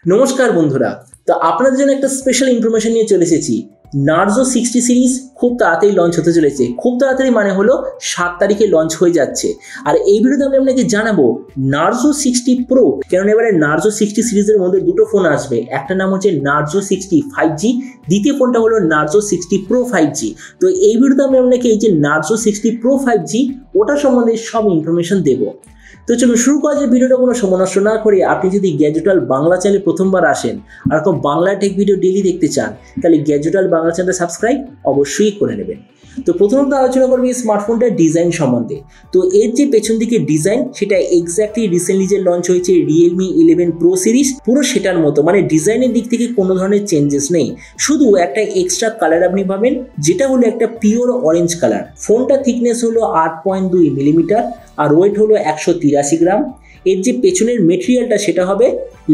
নমস্কার বন্ধুরা, তো আপনাদের জন্য একটা স্পেশাল ইনফরমেশন নিয়ে চলে এসেছি। নার্জো 60 সিরিজ খুব তাড়াতাড়ি লঞ্চ হতে চলেছে। খুব তাড়াতাড়ি মানে হলো 7 তারিখে লঞ্চ হয়ে যাচ্ছে। আর এই ভিডিওতে আমি আপনাকে জানাবো নার্জো 60 প্রো, কারণ এবারে নার্জো 60 সিরিজের মধ্যে দুটো ফোন আসবে। একটা নাম হচ্ছে নার্জো 60 5G, দ্বিতীয় ফোনটা হলো নার্জো 60 প্রো 5G। তো এই ভিডিওতে আমি আপনাকে এই যে নার্জো 60 প্রো 5G ওটা সম্বন্ধে সব ইনফরমেশন দেবো। তো চলুন শুরু করা যায় ভিডিওটা কোনো সময় নষ্ট না করে। আপনি যদি গ্যাজেট ওয়ার্ল্ড বাংলা চ্যানেলে প্রথমবার আসেন আর কোনো বাংলা টেক ভিডিও ডেইলি দেখতে চান, তাহলে গ্যাজেট ওয়ার্ল্ড বাংলা চ্যানেলটা সাবস্ক্রাইব অবশ্যই করে নেবেন। তো প্রথমত আলোচনা করবো এই স্মার্টফোনটার ডিজাইন সম্বন্ধে। তো এর যে পেছন দিকে ডিজাইন, সেটা এক্স্যাক্টলি রিসেন্টলি যে লঞ্চ হয়েছে Realme 11 Pro সিরিজ, পুরো সেটার মতো, মানে ডিজাইনের দিক থেকে কোনো ধরনের চেঞ্জেস নেই। শুধু একটা এক্সট্রা কালার আপনি পাবেন, যেটা হলো একটা পিওর অরেঞ্জ কালার। ফোনটা থিকনেস হলো 8.2 মিলিমিটার আর ওয়েট হলো 183 গ্রাম। এর যে পেছনের মেটেরিয়ালটা সেটা হবে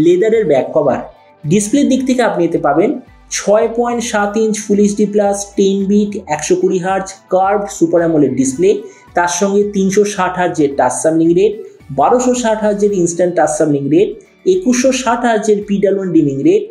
লেদারের ব্যাক কভার। ডিসপ্লের দিক থেকে আপনি এতে পাবেন 6.7 inch full HD plus 10 bit 120 hertz curved super AMOLED display, তার সঙ্গে 360 হার্জের টাচ সামলিং রেট, 1260 হার্জের ইনস্ট্যান্ট টাচ সামলিং রেট, 2160 হার্জের PWM ডিমিং রেট,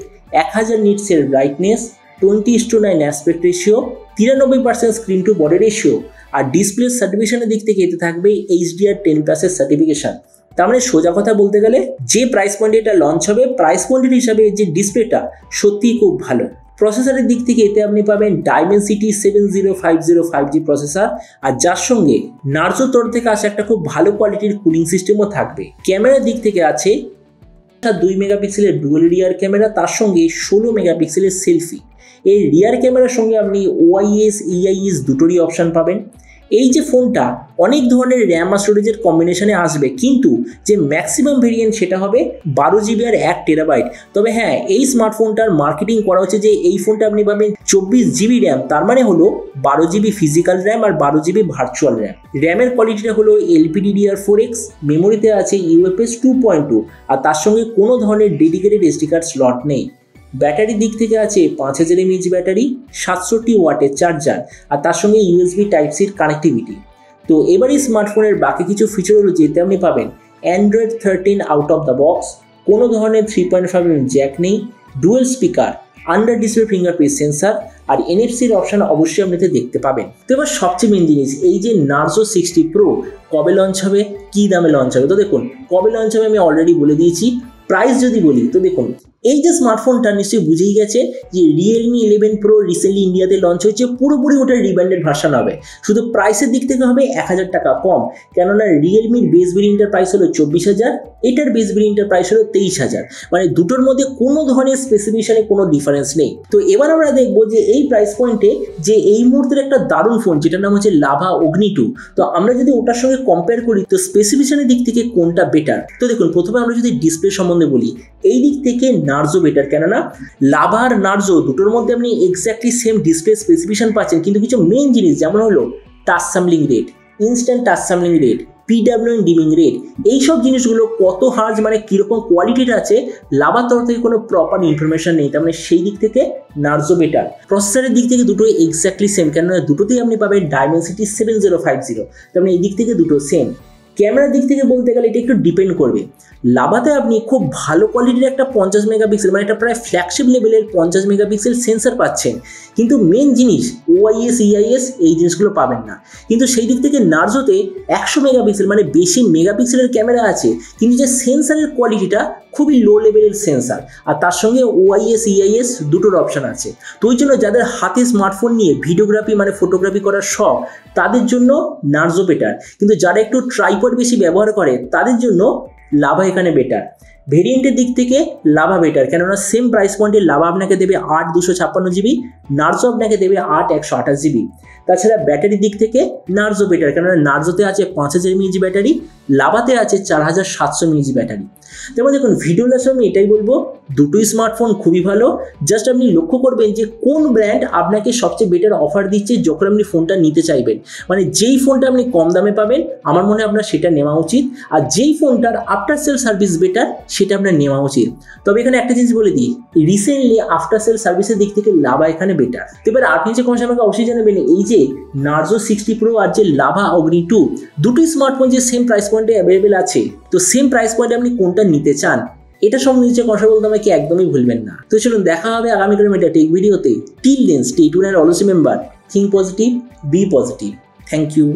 1000 নিটসের brightness, 20:9 aspect ratio, 93% screen to body ratio. আর ডিসপ্লে সার্টিফিকেশনের দিক থেকে এতে থাকবে HDR10+ এর সার্টিফিকেশন। তার মানে সোজা কথা বলতে গেলে যে প্রাইস পয়েন্টে এটা লঞ্চ হবে, প্রাইস পয়েন্টের হিসাবে যে ডিসপ্লেটা সত্যিই খুব ভালো। প্রসেসরের দিক থেকে এতে আপনি পাবেন Dimensity 7050 5G প্রসেসর, আর যার সঙ্গে নার্জো তরফ থেকে আসে একটা খুব ভালো কোয়ালিটির কুলিং সিস্টেমও থাকবে। ক্যামেরার দিক থেকে আছে 2 মেগাপিক্সেলের ডুয়াল রিয়ার ক্যামেরা, তার সঙ্গে 16 মেগাপিক্সেলের সেলফি। এই রিয়ার ক্যামেরার সঙ্গে আপনি OIS EIS দুটোরই অপশান পাবেন। এই যে ফোনটা অনেক ধরনের র্যাম আর স্টোরেজের কম্বিনেশনে আসবে, কিন্তু যে ম্যাক্সিমাম ভেরিয়েন্ট সেটা হবে 12GB আর 1TB। তবে হ্যাঁ, এই স্মার্টফোনটার মার্কেটিং করা হচ্ছে যে এই ফোনটা আপনি পাবেন 24GB র্যাম, তার মানে হলো 12GB ফিজিক্যাল র্যাম আর 12GB ভার্চুয়াল র্যাম। র্যামের কোয়ালিটিটা হলো LPDDR4X, মেমোরিতে আছে UFS 2.2, আর তার সঙ্গে কোনো ধরনের ডেডিকেটেড SD কার্ড স্লট নেই। ব্যাটারির দিক থেকে আছে 5000 mAh ব্যাটারি, 67 ওয়াটের চার্জার, আর তার সঙ্গে USB Type-C কানেক্টিভিটি। তো এবার এই স্মার্টফোনের বাকি কিছু ফিচার হলো যেতে আপনি পাবেন Android 13 out of the box, কোনো ধরনের 3.5mm জ্যাক নেই, dual speaker, under display fingerprint sensor, আর NFC-র অপশান অবশ্যই আপনি দেখতে পাবেন। তো এবার সবচেয়ে মেন জিনিস, এই যে নার্জো 60 প্রো কবে লঞ্চ হবে, কী দামে লঞ্চ হবে। তো দেখুন, কবে লঞ্চ হবে আমি অলরেডি বলে দিয়েছি। প্রাইস যদি বলি, তো দেখুন এই যে স্মার্টফোনটা নিশ্চয়ই বুঝেই গেছে যে Realme 11 Pro রিসেন্টলি ইন্ডিয়াতে লঞ্চ হয়েছে, পুরোপুরি ওটা রিব্র্যান্ডেড ভার্সন হবে। শুধু প্রাইসের দিক থেকে হবে 1000 টাকা কম, কেননা Realmeর বেস ভেরিয়েন্টের প্রাইস হলো 24,000, এটার বেস ভেরিয়েন্টের প্রাইস হলো 23,000। মানে দুটোর মধ্যে কোনো ধরনের স্পেসিফিকেশনে কোনো ডিফারেন্স নেই। তো এবার আমরা দেখবো যে এই প্রাইস পয়েন্টে যে এই মুহূর্তের একটা দারুণ ফোন, যেটার নাম হচ্ছে লাভা অগ্নি 2, তো আমরা যদি ওটার সঙ্গে কম্পেয়ার করি তো স্পেসিফিকেশনের দিক থেকে কোনটা বেটার। তো দেখুন, প্রথমে আমরা যদি ডিসপ্লে সম্বন্ধে বলি, এই দিক থেকে নার্জো বেটার, কেননা লাভা আর নার্জো দুটোর মধ্যে আপনি এক্স্যাক্টলি সেম ডিসপ্লে স্পেসিফিকেশন পাচ্ছেন, কিন্তু কিছু মেন জিনিস যেমন হলো touch sampling rate, instant touch sampling rate, PWM dimming rate, এইসব জিনিসগুলো কত হার্জ মানে কীরকম কোয়ালিটির আছে, লাভার তরফ থেকে কোনো প্রপার ইনফরমেশন নেই। তার মানে সেই দিক থেকে নার্জো বেটার। প্রসেসরের দিক থেকে দুটোই এক্স্যাক্টলি সেম, কেননা দুটোতেই আপনি পাবেন Dimensity 7050, তার মানে এই দিক থেকে দুটো সেম। ক্যামেরার দিক থেকে বলতে গেলে এটা একটু ডিপেন্ড করবে। লাভাতে আপনি খুব ভালো কোয়ালিটির একটা 50 মেগাপিক্সেল, মানে এটা প্রায় ফ্ল্যাগশিপ লেভেলের 50 মেগাপিক্সেল সেন্সার পাচ্ছেন, কিন্তু মেন জিনিস OIS EIS এই জিনিসগুলো পাবেন না। কিন্তু সেই দিক থেকে নার্জোতে 100 মেগাপিক্সেল, মানে বেশি মেগাপিক্সেলের ক্যামেরা আছে, কিন্তু যে সেন্সারের কোয়ালিটিটা খুবই লো লেভেলের সেন্সার, আর তার সঙ্গে OIS EIS দুটোর অপশান আছে। তো ওই জন্য যাদের হাতে স্মার্টফোন নিয়ে ভিডিওগ্রাফি মানে ফটোগ্রাফি করার শখ, তাদের জন্য নার্জো বেটার। কিন্তু যারা একটু ট্রাইপড বেশি ব্যবহার করে, তাদের জন্য লাভা এখানে বেটার। ভেরিয়েন্টের দিক থেকে লাভা বেটার, কেননা সেম প্রাইস পয়েন্টে লাভা আপনাকে দেবে 8/256GB, নার্জো আপনাকে দেবে 8/128GB। তাছাড়া ব্যাটারির দিক থেকে নার্জো বেটার, কেননা নার্জোতে আছে 5000 mAh ব্যাটারি, লাভাতে আছে 4700 mAh ব্যাটারি। তারপর দেখুন, ভিডিও লাস্টে আমি এটাই বলবো, দুটোই স্মার্টফোন খুবই ভালো। জাস্ট আপনি লক্ষ্য করবেন যে কোন ব্র্যান্ড আপনাকে সবচেয়ে বেটার অফার দিচ্ছে যখন আপনি ফোনটা নিতে চাইবেন। মানে যেই ফোনটা আপনি কম দামে পাবেন, আমার মনে হয় আপনার সেটা নেওয়া উচিত, আর যেই ফোনটার আফটার সেল সার্ভিস বেটার সেটা আপনার নেওয়া উচিত। তবে এখানে একটা জিনিস বলে দিই, রিসেন্টলি আফটার সেল সার্ভিসের দিক থেকে লাভা এখানে বেটার। তো এবার আপনি যে কমেন্টে আমাকে অবশ্যই জানাবেন, এই যে নার্জো 60 প্রো আর যে লাভা অগ্নি 2 দুটোই স্মার্টফোন যে সেম প্রাইস পয়েন্টে অ্যাভেলেবেল আছে, তো সেম প্রাইস পয়েন্টে আপনি কোনটা নিতে চান এটা সব নিচে কথা বলতে আমাকে একদমই ভুলবেন না। তো চলুন দেখা হবে আগামীকালের একটা টেক ভিডিওতে। Till then stay tuned and always remember think positive, be positive. Thank you.